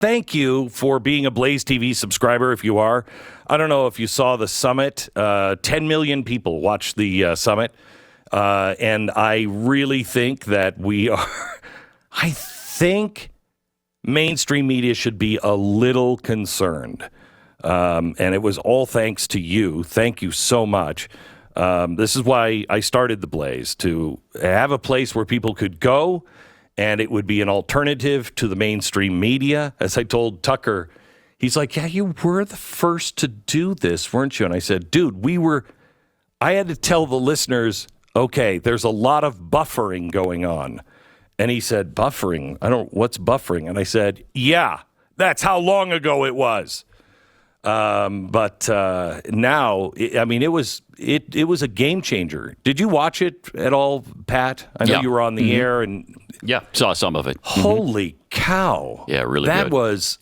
thank you for being a Blaze TV subscriber if you are. I don't know if you saw the summit. 10 million people watched the summit. And I really think that I think mainstream media should be a little concerned. And it was all thanks to you. Thank you so much. This is why I started the Blaze, to have a place where people could go and it would be an alternative to the mainstream media. As I told Tucker, he's like, yeah, you were the first to do this, weren't you? And I said, dude, I had to tell the listeners, okay, there's a lot of buffering going on. And he said, buffering? What's buffering? And I said, yeah, that's how long ago it was. But now, it was a game changer. Did you watch it at all, Pat? I know you were on the air and saw some of it. Holy cow! Yeah, really. That good. Was.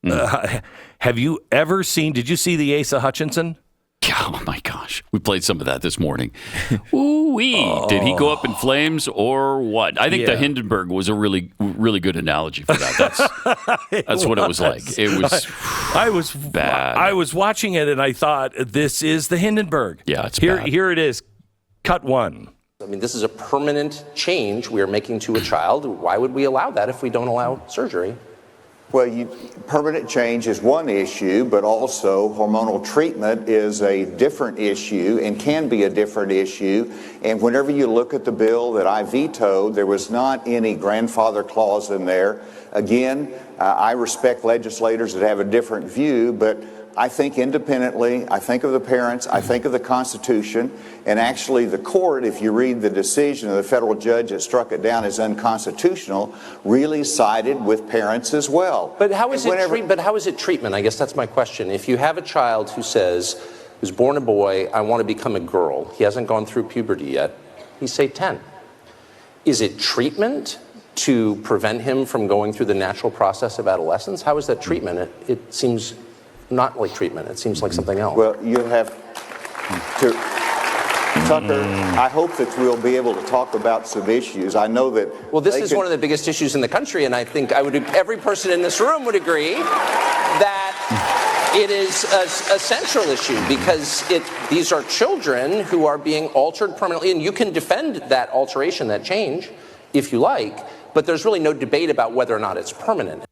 Have you ever seen? Did you see the Asa Hutchinson? Oh my gosh, we played some of that this morning. Ooh-wee. Did he go up in flames or what? I think the Hindenberg was a really, really good analogy for that. That's what it was like. It was. I was bad. I was watching it and I thought, this is the Hindenburg. Yeah, it's bad. Here it is. Cut one. I mean, this is a permanent change we are making to a child. Why would we allow that if we don't allow surgery? Well, permanent change is one issue, but also hormonal treatment is a different issue and can be a different issue. And whenever you look at the bill that I vetoed, there was not any grandfather clause in there. Again, I respect legislators that have a different view, but I think independently, I think of the parents, I think of the Constitution, and actually the court, if you read the decision of the federal judge that struck it down as unconstitutional, really sided with parents as well. But how is it treatment? I guess that's my question. If you have a child who's born a boy, I want to become a girl, he hasn't gone through puberty yet, he's say 10. Is it treatment to prevent him from going through the natural process of adolescence? How is that treatment? It seems not like treatment. It seems like something else. Well, you'll have to, Tucker, I hope that we'll be able to talk about some issues. I know that... Well, this is one of the biggest issues in the country, and I think every person in this room would agree that it is a central issue because these are children who are being altered permanently, and you can defend that alteration, that change, if you like, but there's really no debate about whether or not it's permanent.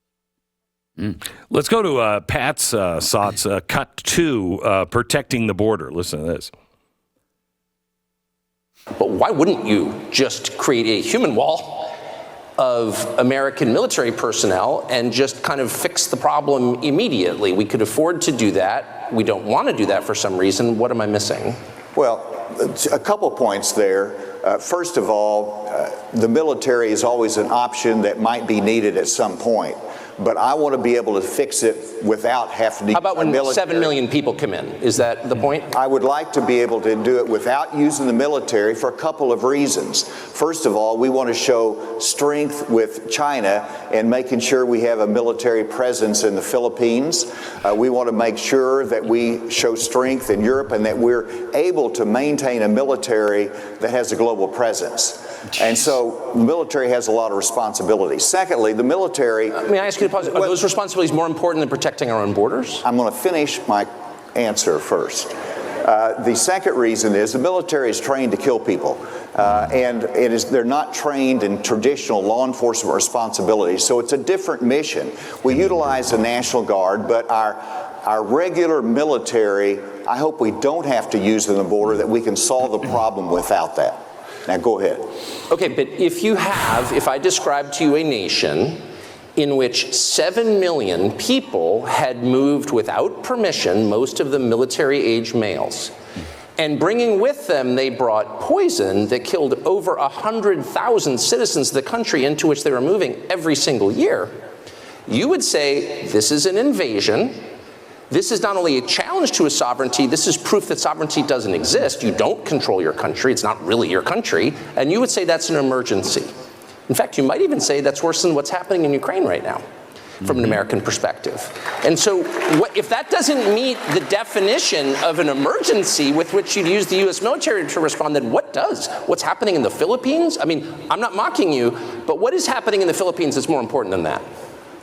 Let's go to Pat's thoughts, cut 2, protecting the border. Listen to this. But why wouldn't you just create a human wall of American military personnel and just kind of fix the problem immediately? We could afford to do that. We don't want to do that for some reason. What am I missing? Well, a couple points there. First of all, the military is always an option that might be needed at some point. But I want to be able to fix it without having to. How about when 7 million people come in? Is that the point? I would like to be able to do it without using the military for a couple of reasons. First of all, we want to show strength with China and making sure we have a military presence in the Philippines. We want to make sure that we show strength in Europe and that we're able to maintain a military that has a global presence. And so the military has a lot of responsibilities. Secondly, the military... May I ask you to pause? Are those responsibilities more important than protecting our own borders? I'm going to finish my answer first. The second reason is the military is trained to kill people. And they're not trained in traditional law enforcement responsibilities. So it's a different mission. We utilize the National Guard, but our regular military, I hope we don't have to use in the border, that we can solve the problem without that. Now go ahead. Okay, but if I describe to you a nation in which 7 million people had moved without permission, most of them military-age males, and bringing with them, they brought poison that killed over 100,000 citizens of the country into which they were moving every single year, you would say this is an invasion. This is not only a challenge to a sovereignty, this is proof that sovereignty doesn't exist. You don't control your country. It's not really your country. And you would say that's an emergency. In fact, you might even say that's worse than what's happening in Ukraine right now from an American perspective. And so if that doesn't meet the definition of an emergency with which you'd use the U.S. military to respond, then what does? What's happening in the Philippines? I mean, I'm not mocking you, but what is happening in the Philippines that's more important than that?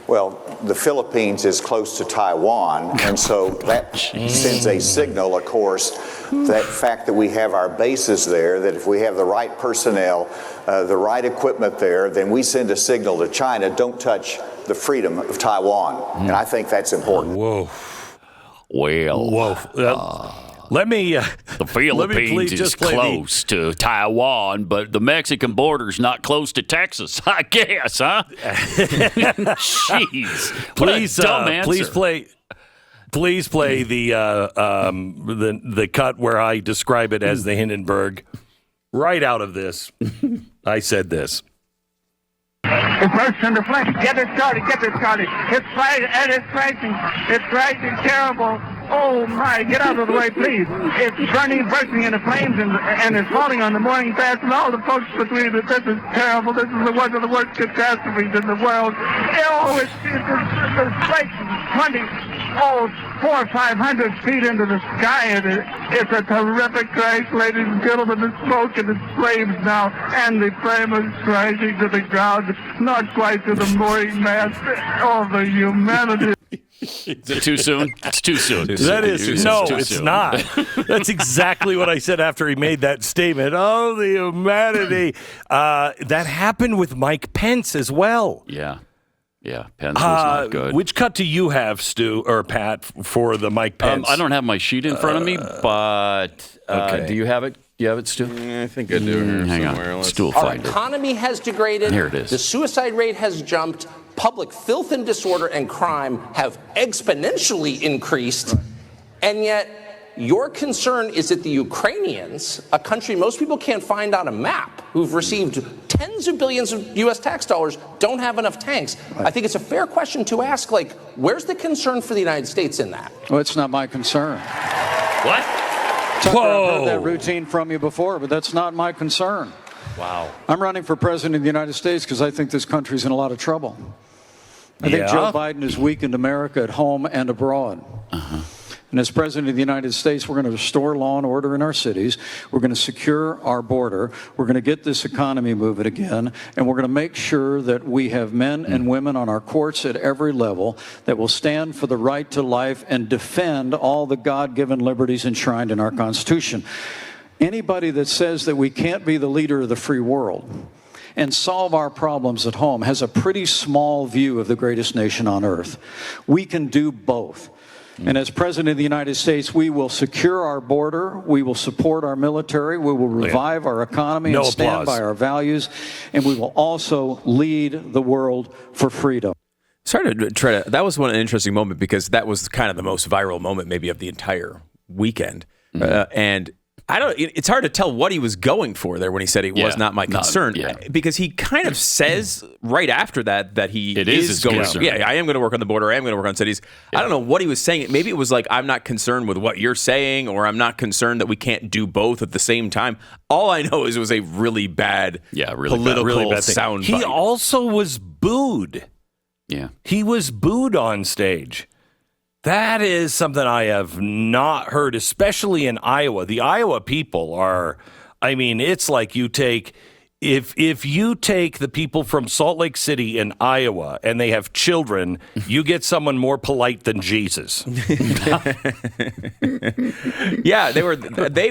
Well, the Philippines is close to Taiwan, and so that sends a signal, of course, that fact that we have our bases there, that if we have the right personnel, the right equipment there, then we send a signal to China, don't touch the freedom of Taiwan. And I think that's important. Whoa. Well, Let me. the Philippines is close to Taiwan, but the Mexican border's not close to Texas, I guess, huh? Jeez. Please, what a dumb answer. please play the cut where I describe it as the Hindenburg. Right out of this, I said this. It bursts into flames. Get it started. It's fighting, and it's crashing terrible. Oh my, get out of the way, please. It's bursting into flames, and it's falling on the morning fast, and all the folks between it. This is terrible. This is one of the worst catastrophes in the world. Oh, it's 400 or 500 feet into the sky, and it's a terrific crash, ladies and gentlemen. The smoke and the flames now, and the flame is crashing to the ground, not quite to the mooring mast. Oh, the humanity. Is it too soon? It's too soon. That is no, it's not. That's exactly what I said after he made that statement. Oh, the humanity. That happened with Mike Pence as well. Yeah, Pence was not good. Which cut do you have, Stu or Pat, for the Mike Pence? I don't have my sheet in front of me, but okay. Do you have it? You have it, Stu? I think I do here Hang somewhere. on. Stu will Our find it. economy has degraded. Here it is. The suicide rate has jumped. Public filth and disorder and crime have exponentially increased. And yet, your concern is that the Ukrainians, a country most people can't find on a map, who've received tens of billions of U.S. tax dollars, don't have enough tanks. I think it's a fair question to ask, where's the concern for the United States in that? Well, it's not my concern. What? Tucker, I've heard that routine from you before, but that's not my concern. Wow. I'm running for president of the United States because I think this country's in a lot of trouble. I think Joe Biden has weakened America at home and abroad. And as president of the United States, we're going to restore law and order in our cities. We're going to secure our border. We're going to get this economy moving again. And we're going to make sure that we have men and women on our courts at every level that will stand for the right to life and defend all the God-given liberties enshrined in our Constitution. Anybody that says that we can't be the leader of the free world and solve our problems at home has a pretty small view of the greatest nation on earth. We can do both. And as President of the United States, we will secure our border, we will support our military, we will revive our economy and stand by our values, and we will also lead the world for freedom. That was one interesting moment because that was kind of the most viral moment maybe of the entire weekend. And it's hard to tell what he was going for there when he said it was not my concern, because he kind of says right after that he is going. I am going to work on the border. I am going to work on cities. I don't know what he was saying. Maybe it was like, I'm not concerned with what you're saying, or I'm not concerned that we can't do both at the same time. All I know is it was a really bad, political soundbite. He also was booed. Yeah, he was booed on stage. That is something I have not heard, especially in Iowa. The Iowa people are, it's like you take, if you take the people from Salt Lake City in Iowa and they have children, you get someone more polite than Jesus. Yeah,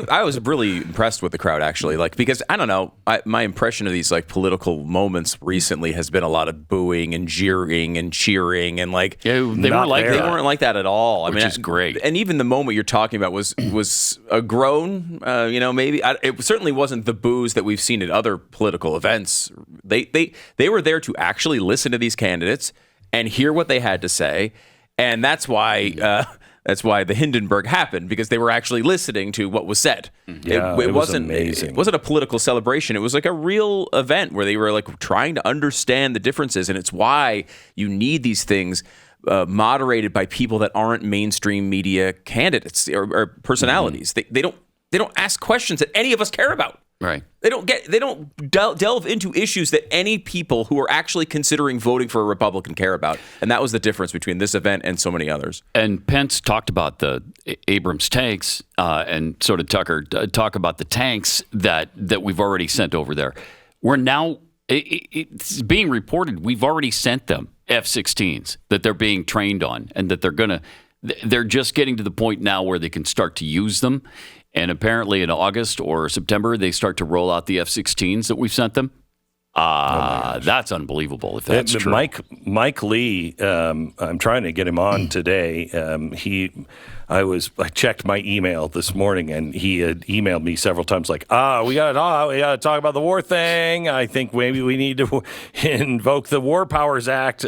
I was really impressed with the crowd, actually, because I don't know, my impression of these political moments recently has been a lot of booing and jeering and cheering and they weren't like that at all. Which is great. And even the moment you're talking about was a groan. Maybe it certainly wasn't the boos that we've seen at other political events. They were there to actually listen to these candidates and hear what they had to say, and that's why the Hindenburg happened, because they were actually listening to what was said. Yeah, it wasn't amazing. It wasn't a political celebration. It was like a real event where they were trying to understand the differences, and it's why you need these things moderated by people that aren't mainstream media candidates or personalities. They don't ask questions that any of us care about. Right. They don't delve into issues that any people who are actually considering voting for a Republican care about. And that was the difference between this event and so many others. And Pence talked about the Abrams tanks, and sort of Tucker talk about the tanks that we've already sent over there. We're now It's being reported we've already sent them F-16s that they're being trained on, and that they're just getting to the point now where they can start to use them. And apparently in August or September, they start to roll out the F-16s that we've sent them. That's unbelievable if that's true. Mike Lee, I'm trying to get him on today. I checked my email this morning, and he had emailed me several times like, we got to talk about the war thing. I think maybe we need to invoke the War Powers Act.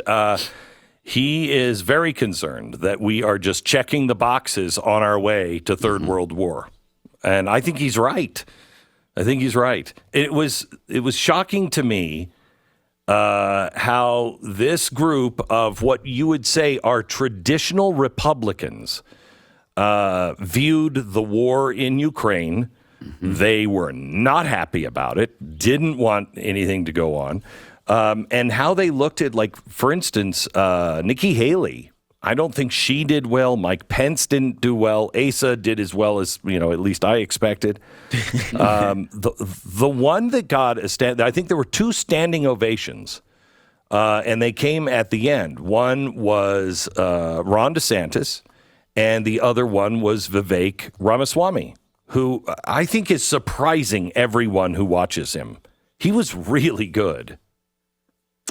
He is very concerned that we are just checking the boxes on our way to Third World War. And I think he's right. It was shocking to me how this group of what you would say are traditional Republicans viewed the war in Ukraine. Mm-hmm. They were not happy about it, didn't want anything to go on, and how they looked at, like, for instance, Nikki Haley. I don't think she did well. Mike Pence didn't do well. Asa did as well as, at least I expected. The one that got I think there were 2 standing ovations, and they came at the end. One was Ron DeSantis, and the other one was Vivek Ramaswamy, who I think is surprising everyone who watches him. He was really good.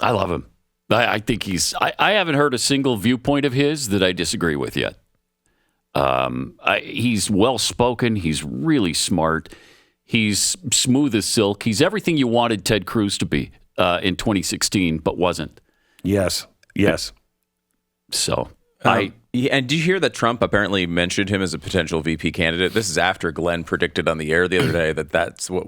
I love him. I think I haven't heard a single viewpoint of his that I disagree with yet. He's well-spoken. He's really smart. He's smooth as silk. He's everything you wanted Ted Cruz to be in 2016, but wasn't. Yes. So, and did you hear that Trump apparently mentioned him as a potential VP candidate? This is after Glenn predicted on the air the other day that that's what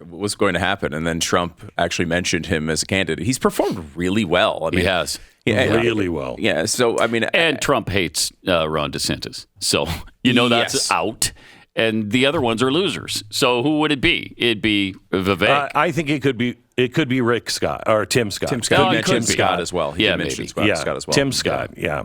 was going to happen, and then Trump actually mentioned him as a candidate. He's performed really well. I mean, he has. Really well. Yeah, so, I mean... And Trump hates Ron DeSantis. So, that's out. And the other ones are losers. So who would it be? It'd be Vivek. I think it could be Rick Scott or Tim Scott. Tim Scott. Tim Scott as well. He mentioned Scott as well. Tim Scott, yeah.